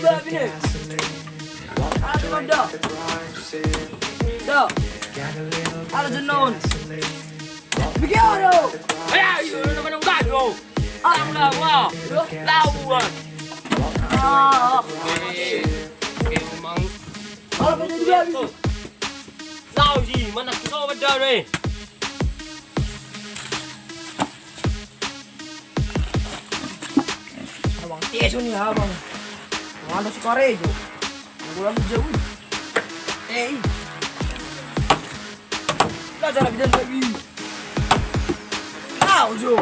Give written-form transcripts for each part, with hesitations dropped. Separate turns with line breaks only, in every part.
babi ni. Ada dah. Dah. Ada jenon. Begitu.
Ayo, nama nunggu tu.
Alam lah, wah.
Lawan. Memang.
Kalau pada dia babi.
Tahu je, mana kau benda ni?
Abang tisu ni abang. Mana si kare je. Bulan jauh. Dah jalan kita babi. Tahu je.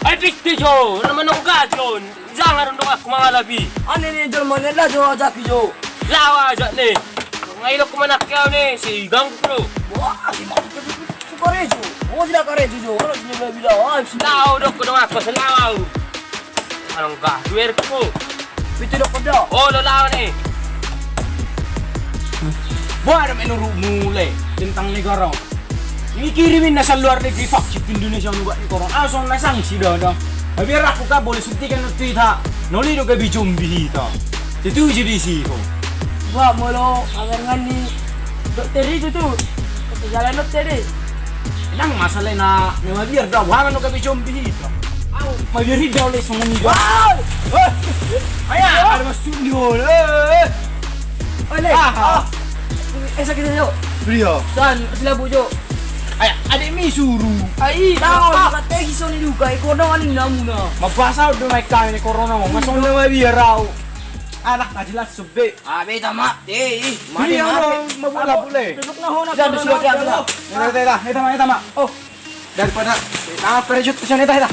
Ay, piti jo. Nama nunggu jo. Jangan rundung aku mangalabi.
Ane ni jual mana lah jo ajak jo.
Lawa aja ni. Ngayon ako manak kau ni, si Gang Pro.
Wah, si mak tu kare je. Oh tidak kare je jo. Kalau sini babi dah.
Tahu dok ko dong ako sa lawa. Anong ka? Duwer ko.
Itu dah pada.
Oh, lo lawa ni.
Buat menurut mulai tentang negara. Ini kirimin na sa luar negeri vaksin Indonesia buat ni korang. Asal na sanksi dah dah. Biar aku ka boleh suntikan itu ita. Noli do ka bijumbi ita. Itu jadi sih.
Wah, molo agar ngani dokter itu tu. Jalan dokter ni.
Nang masalah na biar dah wala no ka bijumbi ita. Au, biar dah oleh semua ni.
Wow!
Ayah, ada masuk ni hol.
Oleh. Sakit jo.
Beliau.
Dan selabu jo.
Ayah, adik mi suruh.
Ai, tahu kata kiso ni duga kodong ani namu na.
Mabasa do may kami ni corona mo. Masong na biar raw. Anak na jelas sube.
Abe tama.
Mari ano mabula bule.
Duduk na ho na. Dan sudah dia.
Ita tama. Oh. Daripada perjut sa nita ita.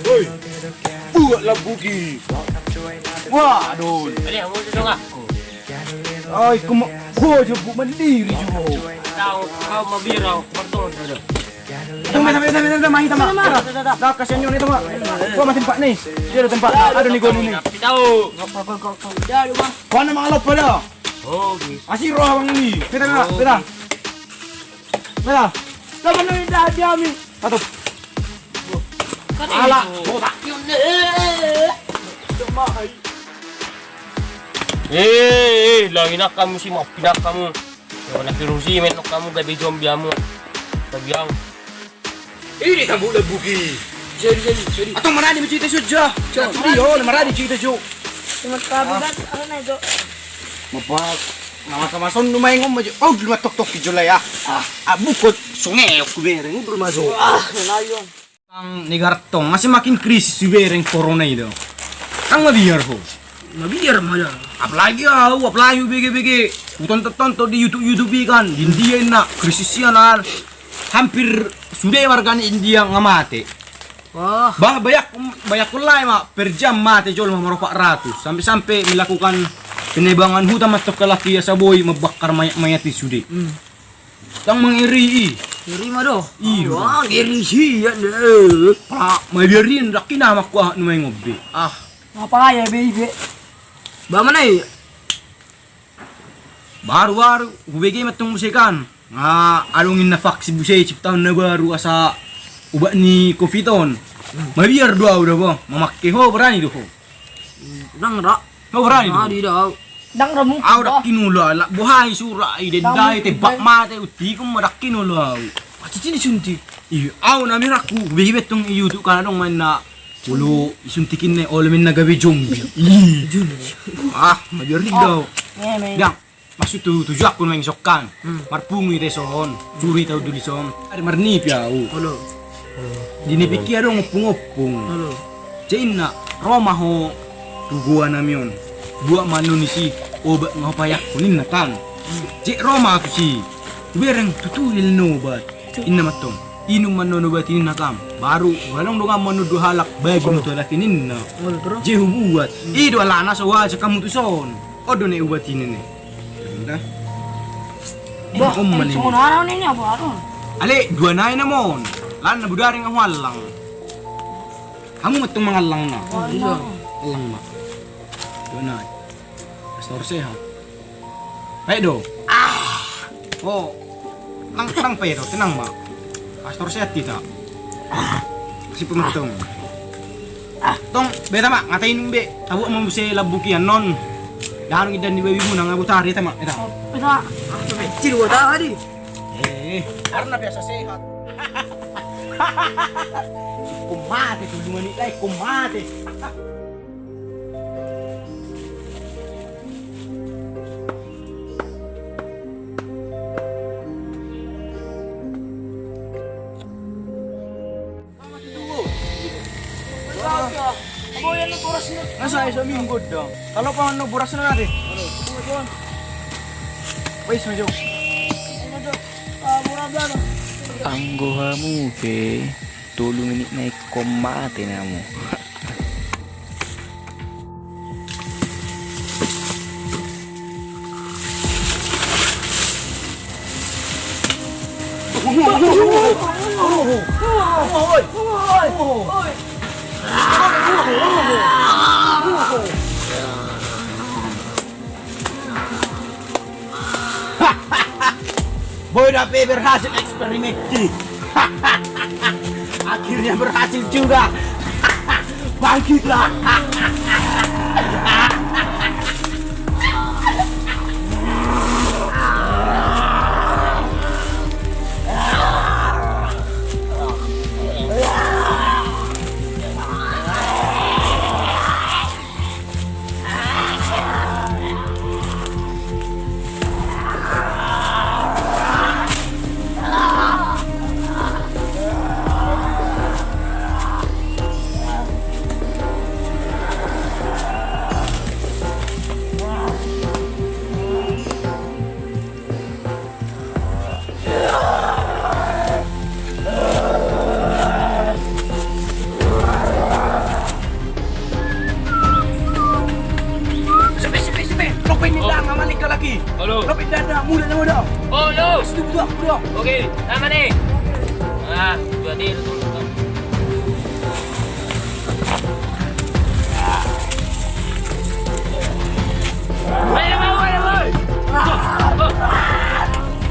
Oi. Lah bugi. Wah, aduh.
Ali, mo dong ako.
Ay, jo bu mandiri jo.
Tahu kau mabiraw, pardon dah.
Tama. Dah kasihan yun ito mga. Kuha matimpa ni. Dito tempat. Ada ni gono ni.
Tahu.
Ya, rumah.
Kuha na mga lop pala.
Oh,
Asiro hawang ni. Pita.
Kamu ni dah dia mi.
Ato.
ala.
Botak.
Lagi nak kamu sih mau pindah kamu. Kalau nak terusi menok kamu gabi zombie kamu. Tabiang.
Ini tabu lah bugi.
Jadi.
Atau marani bercerita suja. Yo, marani cerita jo.
Cuma kabinet apa na jo.
Mapak. Nama son lumay ngom majo. Oh, luma tok julay ah. Bukod sungai aku bereng udah mazo.
Nalayon.
Ang negartong masih makin krisis si bereng corona itu. Ang mabiar ho.
Mabiar malah.
Apalagi BG. Tonton di YouTube kan. Di India na krisisnya na hampir sudah warga India ngamate.
Wah.
Banyak kulai mak per jam mate jol mama 400 sampai melakukan penebangan hutan matok kalaki sa boy mabakar mayat di sude. Tang mangiri.
Iri mah doh.
Iyo.
Wah, iri sih ya.
Mabiarin laki na makuha numay ngobe.
Apa ya baby? Ba mana ya?
Baru hubege matong musikan. Alungin na faksi busay ciptaon na baru asa uba ni Kofiton. Mabiar dua udah bang. Mamakke ho berani do ho.
Nang ra.
Ho berani do.
Di dah. Nang ra mung.
Dak kinula la buhay sura dendai te bakma te uti kum dak kinula. Cici ni sunti. Na miraku hubege betong YouTube kana dong man na Ulu isuntikin na all min nagabi zombie. Mabiar daw. Yang maksud tujuh aku nang sokkan. Marpungi reson, suri tau dulison. Ada marni piau.
Halo.
Dini pikir dong ngopung.
Halo.
Cina Roma ho tuguan namion. Buat manunisi obat ngapayak kunin nakan. Cek Roma tu si. Bereng tutuil nobat. Inna matong. Inum manonobatin nakam baru walang dong manudu halak bagi mutu lakinin na jehu buat ido alana sawa sa kamu tuson odo ne ubatin ne dah
Bah, semua orang ini apa aron?
ale dua nai namon lan na budaring ang walang kamu matong mga lang na lang ma dua nai pastor seha ay do oh lang pero tenang ma Pastor sehat kita. Kasih pemerintah. Tong, beta mak, ngatain be. Tabu mau bisa labukian non. Dahan idan di baby mo nang abutari ta mak. Eta.
Beta. Kecil gua tadi.
Karena biasa sehat. Kumate tu dua ni lai kumate.
Boyan na boras na.
Nasa isa minggu dong. Kalau pa ano buras na natin. Wais mo jo.
Murah belakang.
Anggohamu be, tulung ini naik komate namu.
Boy Dape berhasil eksperimen. Akhirnya berhasil juga. Bangkitlah.
Halo.
Lopit dada, muda sama dah.
Oh, yo.
Setuju aku dong.
Oke, sama nih. Nah, berarti ayo, ayo.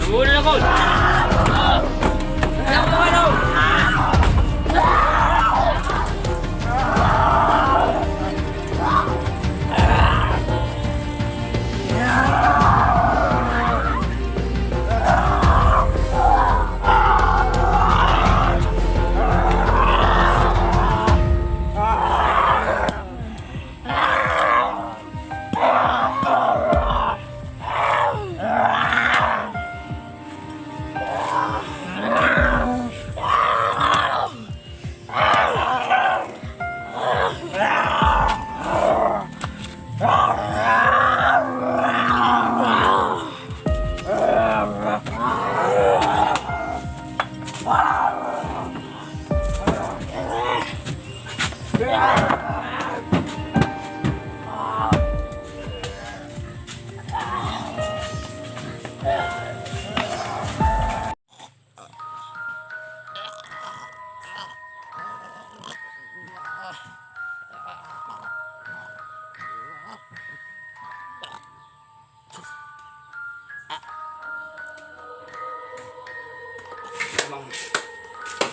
Tunggu dulu, Kul. Ayo.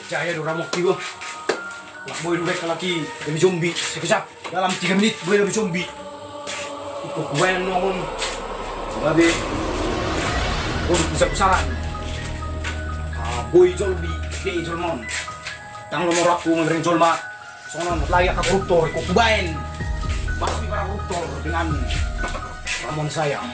Jaya do ramok tigo. Nak boy dua lagi dari zombie. Sekejap dalam 3 menit boy dari zombie. Ikut gue nongon. Sebagai bisa besaran. Boy zombie di Jolmon. Tang nomor aku ngering Jolma. Soalnya layak ke koruptor, ikut kubain. Masih para koruptor dengan Ramon saya.